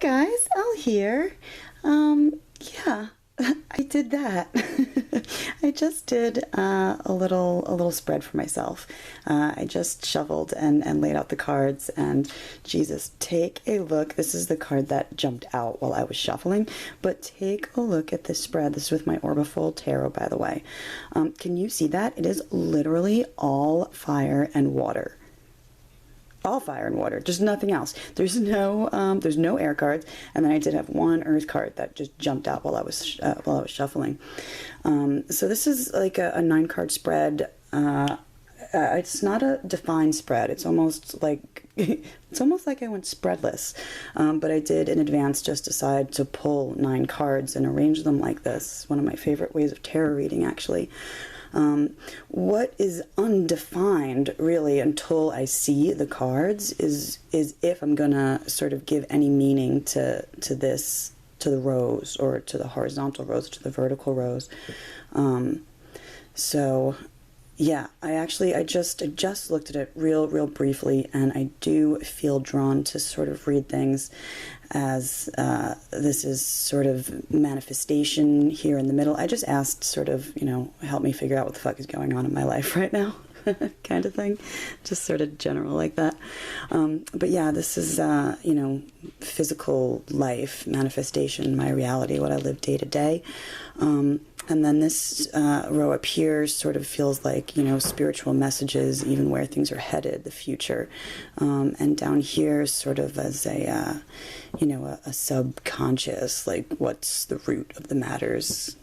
guys, Elle here. Yeah, I did that. I just did a little spread for myself. I just shuffled and laid out the cards, and Jesus, take a look. This is the card that jumped out while I was shuffling, but take a look at this spread. This is with my Orbifold tarot, by the way. Can you see that? It is literally all fire and water. All fire and water, just nothing else. There's no air cards, and then I did have one earth card that just jumped out while I was shuffling. So this is like a 9-card spread. It's not a defined spread. It's almost like I went spreadless, but I did in advance just decide to pull 9 cards and arrange them like this. One of my favorite ways of tarot reading, actually. What is undefined really until I see the cards is if I'm gonna sort of give any meaning to this, to the rose, or to the horizontal rose, to the vertical rose. So yeah, I just looked at it real briefly, and I do feel drawn to sort of read things as this is sort of manifestation here in the middle. I just asked sort of, help me figure out what the fuck is going on in my life right now, kind of thing, just sort of general like that. But yeah, this is, physical life, manifestation, my reality, what I live day to day. And then this row up here sort of feels like, spiritual messages, even where things are headed, the future. And down here sort of as a subconscious, like what's the root of the matters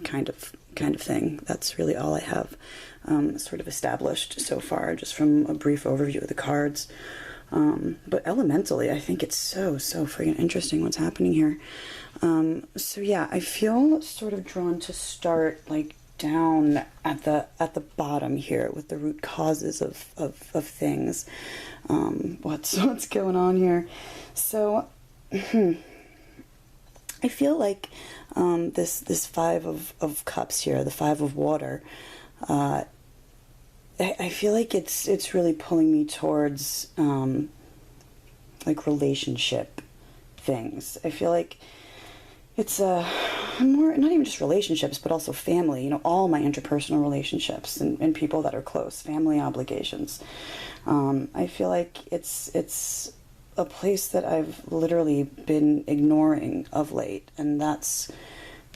kind of thing. That's really all I have sort of established so far, just from a brief overview of the cards. But elementally, I think it's so friggin' interesting what's happening here. So yeah, I feel sort of drawn to start like down at the bottom here with the root causes of things. What's going on here? So I feel like this 5 of cups here, the 5 of water, I feel like it's really pulling me towards like relationship things. I feel like it's more, not even just relationships, but also family, all my interpersonal relationships and people that are close, family obligations. I feel like it's a place that I've literally been ignoring of late, and that's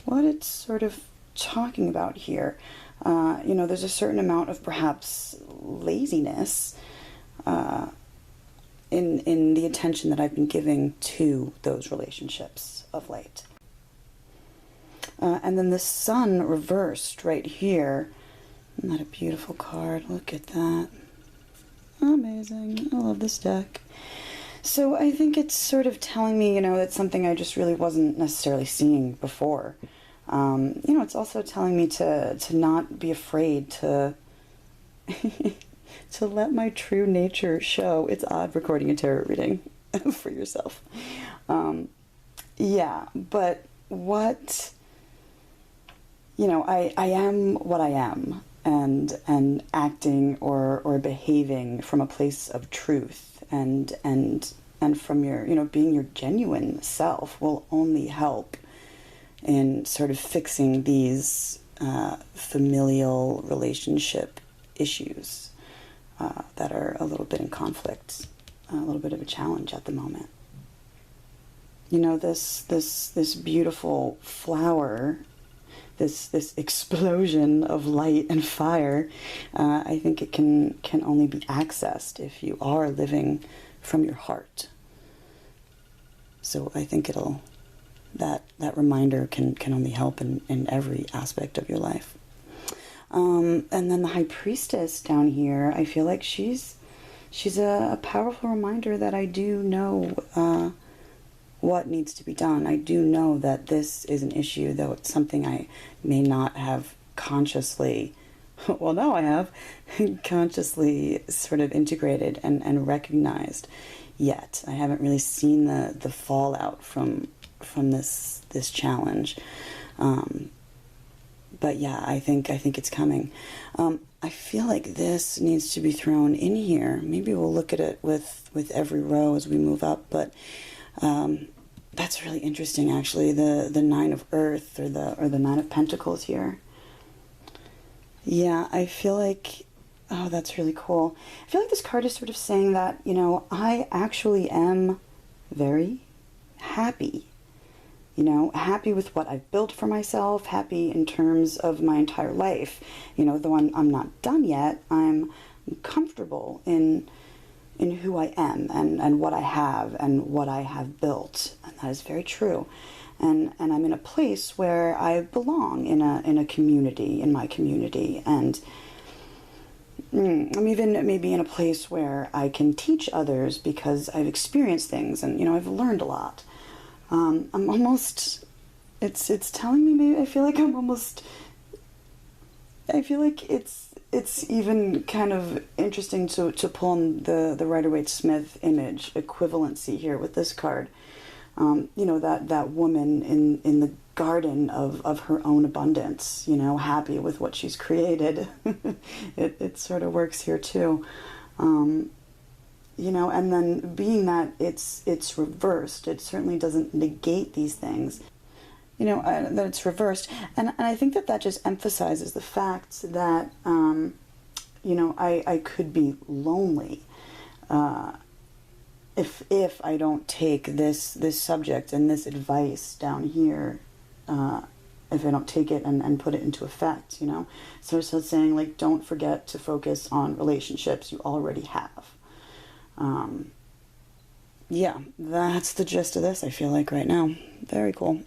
what it's sort of talking about here. There's a certain amount of perhaps laziness in the attention that I've been giving to those relationships of late. And then the sun reversed right here. Isn't that a beautiful card? Look at that. Amazing. I love this deck. So I think it's sort of telling me, it's something I just really wasn't necessarily seeing before. It's also telling me to not be afraid to to let my true nature show. It's odd recording a tarot reading for yourself. Yeah, but what, I am what I am, and acting or behaving from a place of truth and from your, being your genuine self will only help in sort of fixing these familial relationship issues that are a little bit in conflict, a little bit of a challenge at the moment. This beautiful flower, this explosion of light and fire, I think it can only be accessed if you are living from your heart. So I think that reminder can only help in every aspect of your life. And then the High Priestess down here, I feel like she's a powerful reminder that I do know what needs to be done. I do know that this is an issue, though it's something I may not have consciously, well, now I have, consciously sort of integrated and recognized yet. I haven't really seen the fallout from this challenge. But yeah, I think it's coming. I feel like this needs to be thrown in here. Maybe we'll look at it with every row as we move up, but That's really interesting, actually. The Nine of Earth, or the Nine of Pentacles here. Yeah, I feel like, oh, that's really cool. I feel like this card is sort of saying that, you know, I actually am very happy. You know, happy with what I've built for myself, happy in terms of my entire life. You know, though I'm not done yet, I'm comfortable in who I am, and what I have and what I have built. And that is very true. And I'm in a place where I belong in a community, in my community. And I'm even maybe in a place where I can teach others because I've experienced things, and, you know, I've learned a lot. I'm almost, it's telling me, maybe I feel like I'm almost, I feel like it's even kind of interesting to pull on the Rider-Waite-Smith image equivalency here with this card. You know, that woman in the garden of her own abundance, you know, happy with what she's created. It sort of works here too. You know, and then being that it's reversed, it certainly doesn't negate these things. You know, that it's reversed. And I think that just emphasizes the fact that, you know, I could be lonely if I don't take this subject and this advice down here, if I don't take it and put it into effect, you know. So it's saying, like, don't forget to focus on relationships you already have. Yeah, that's the gist of this, I feel like, right now. Very cool.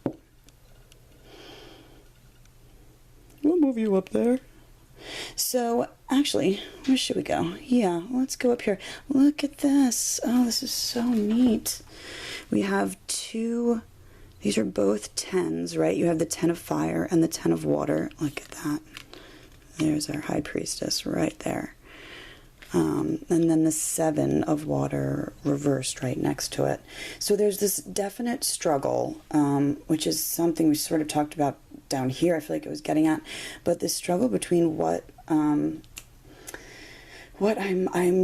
We'll move you up there. So, actually, where should we go? Yeah, let's go up here. Look at this. Oh, this is so neat. We have two, these are both tens, right? You have the 10 of fire and the 10 of water. Look at that. There's our high priestess right there. And then the 7 of water reversed right next to it. So there's this definite struggle, which is something we sort of talked about down here. I feel like it was getting at, but this struggle between what I'm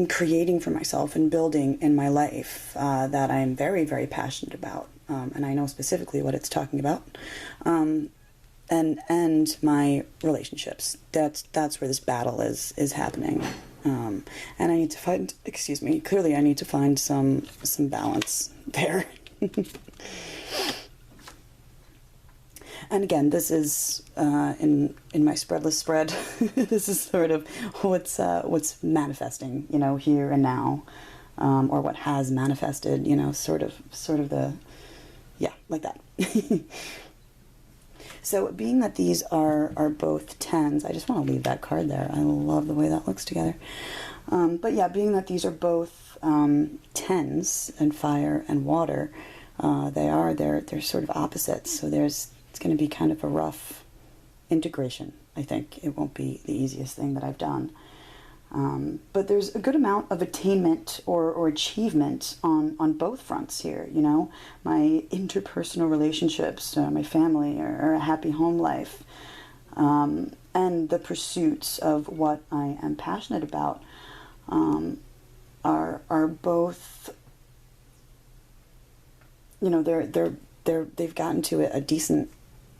creating for myself and building in my life, that I'm very, very passionate about, and I know specifically what it's talking about, and my relationships. That's where this battle is happening. And I need to find, excuse me, clearly I need to find some balance there. And again, this is in my spreadless spread. This is sort of what's manifesting, you know, here and now, or what has manifested, you know, sort of the, yeah, like that. So being that these are both tens, I just want to leave that card there. I love the way that looks together. But yeah, being that these are both tens, and fire and water, they're sort of opposites. So it's going to be kind of a rough integration, I think. It won't be the easiest thing that I've done. But there's a good amount of attainment or achievement on both fronts here, you know. My interpersonal relationships, my family, or a happy home life, and the pursuits of what I am passionate about are both, you know, they've gotten to a decent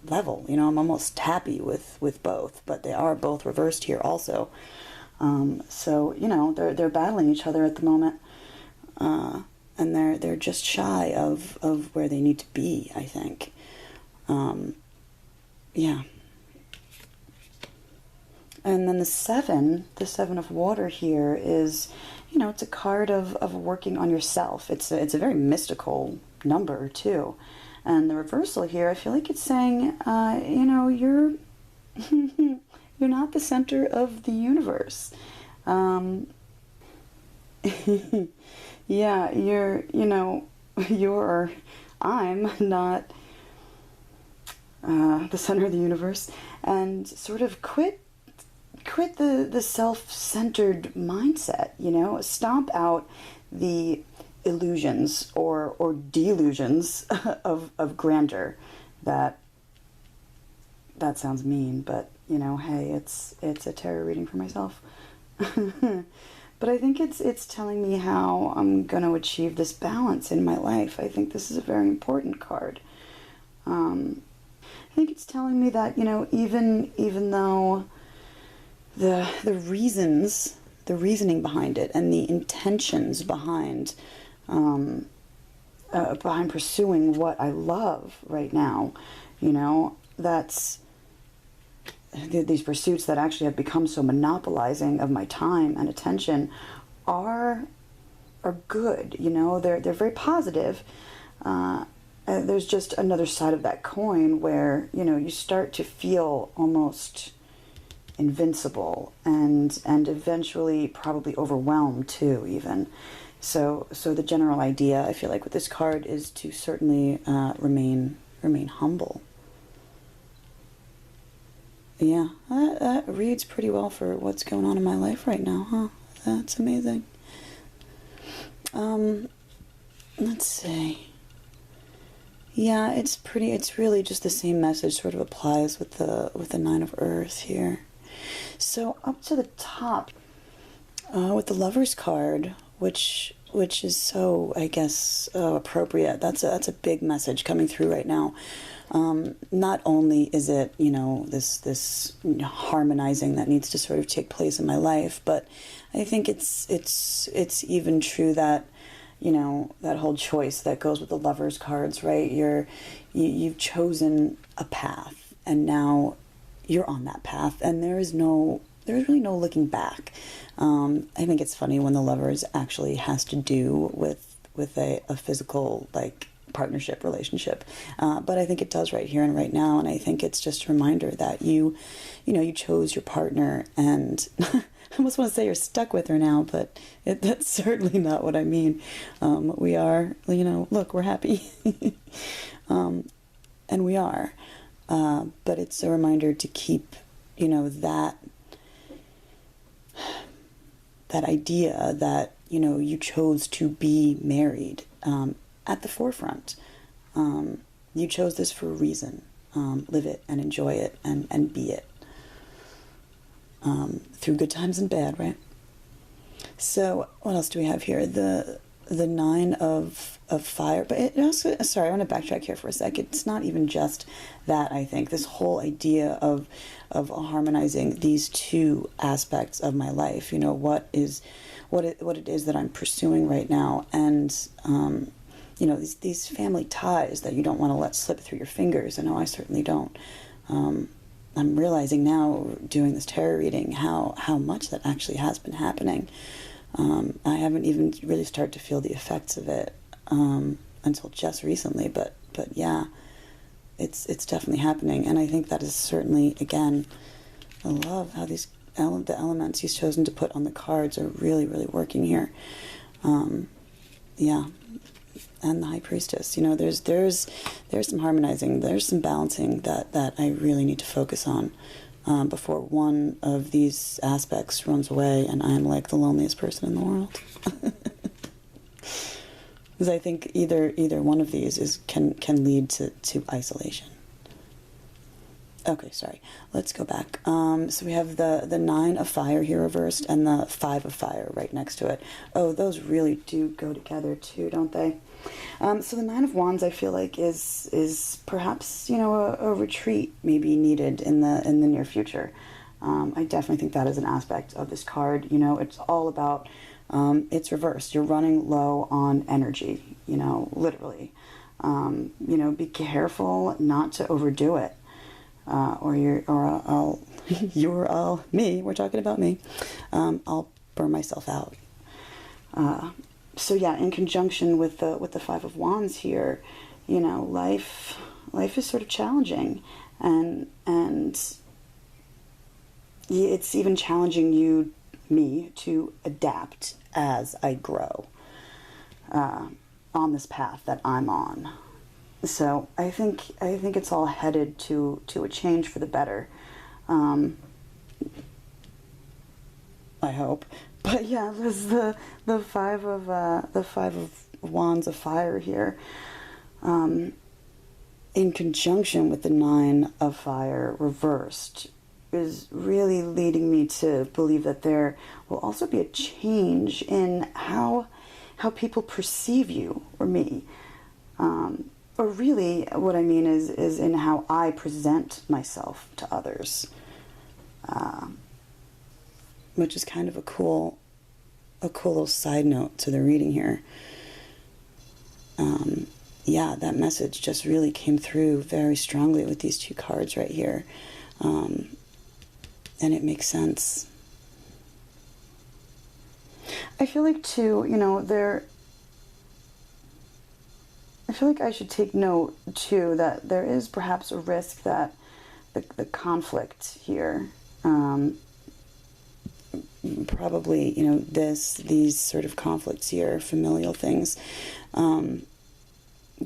level. You know, I'm almost happy with both, but they are both reversed here also. So, you know, they're battling each other at the moment, and they're just shy of where they need to be, I think. Yeah. And then the 7 of water here is, you know, it's a card of working on yourself. It's a very mystical number too. And the reversal here, I feel like it's saying, you know, you're you're not the center of the universe. Yeah, I'm not the center of the universe, and sort of quit the self-centered mindset, you know, stomp out the illusions or delusions of grandeur. That sounds mean, but, you know, hey, it's a tarot reading for myself. But I think it's telling me how I'm going to achieve this balance in my life. I think this is a very important card. I think it's telling me that, you know, even though the reasons, the reasoning behind it, and the intentions behind behind pursuing what I love right now, you know, that's these pursuits that actually have become so monopolizing of my time and attention are good. You know, they're very positive. There's just another side of that coin where, you know, you start to feel almost invincible and eventually probably overwhelmed too, even. So the general idea, I feel like, with this card is to certainly remain humble. Yeah, that reads pretty well for what's going on in my life right now, huh? That's amazing. Let's see. Yeah, it's really just the same message sort of applies with the Nine of Earth here. So up to the top, with the Lover's card, which is so, I guess, appropriate. That's a big message coming through right now. Not only is it, you know, this harmonizing that needs to sort of take place in my life, but I think it's even true that, you know, that whole choice that goes with the Lover's cards, right? You've chosen a path, and now you're on that path, and there's really no looking back. I think it's funny when the Lovers actually has to do with a physical, like, partnership relationship, but I think it does right here and right now, and I think it's just a reminder that you chose your partner, and I almost want to say you're stuck with her now, but that's certainly not what I mean. We are, you know, look, we're happy, and we are, but it's a reminder to keep, you know, that idea that, you know, you chose to be married at the forefront. You chose this for a reason. Live it and enjoy it and be it. Through good times and bad, right? So what else do we have here? The Nine of Fire. But it also, sorry, I want to backtrack here for a sec. It's not even just that, I think. This whole idea of harmonizing these two aspects of my life. You know, what it is that I'm pursuing right now, and you know, these family ties that you don't want to let slip through your fingers. I know I certainly don't. I'm realizing now, doing this tarot reading, how much that actually has been happening. I haven't even really started to feel the effects of it until just recently, but yeah, it's definitely happening, and I think that is certainly, again, I love how the elements he's chosen to put on the cards are really, really working here. Yeah. And the High Priestess, you know, there's some harmonizing, there's some balancing that I really need to focus on before one of these aspects runs away and I'm like the loneliest person in the world. Because I think either one of these can lead to isolation. Okay, sorry. Let's go back. So we have the Nine of Fire here reversed and the Five of Fire right next to it. Oh, those really do go together too, don't they? So the Nine of Wands, I feel like, is perhaps, you know, a retreat maybe needed in the near future. I definitely think that is an aspect of this card. You know, it's all about, it's reversed. You're running low on energy, you know, literally. You know, be careful not to overdo it. Me, we're talking about me, I'll burn myself out. So yeah, in conjunction with the Five of Wands here, you know, life is sort of challenging, and it's even challenging me to adapt as I grow on this path that I'm on. So I think it's all headed to a change for the better. I hope. But yeah, there's the five of Wands of Fire here, in conjunction with the Nine of Fire reversed. is really leading me to believe that there will also be a change in how people perceive you or me. Or really, what I mean is in how I present myself to others, which is kind of a cool little side note to the reading here. Yeah, that message just really came through very strongly with these two cards right here, and it makes sense. I feel like too, you know, I feel like I should take note too that there is perhaps a risk that the conflict here, probably, you know, these sort of conflicts here, familial things,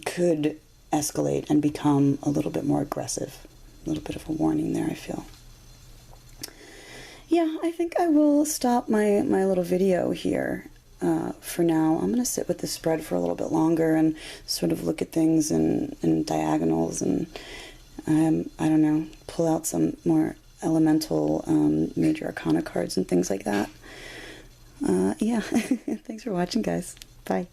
could escalate and become a little bit more aggressive. A little bit of a warning there, I feel. Yeah, I think I will stop my little video here for now. I'm going to sit with the spread for a little bit longer and sort of look at things in diagonals and, I don't know, pull out some more elemental major arcana cards and things like that. Yeah, thanks for watching, guys. Bye.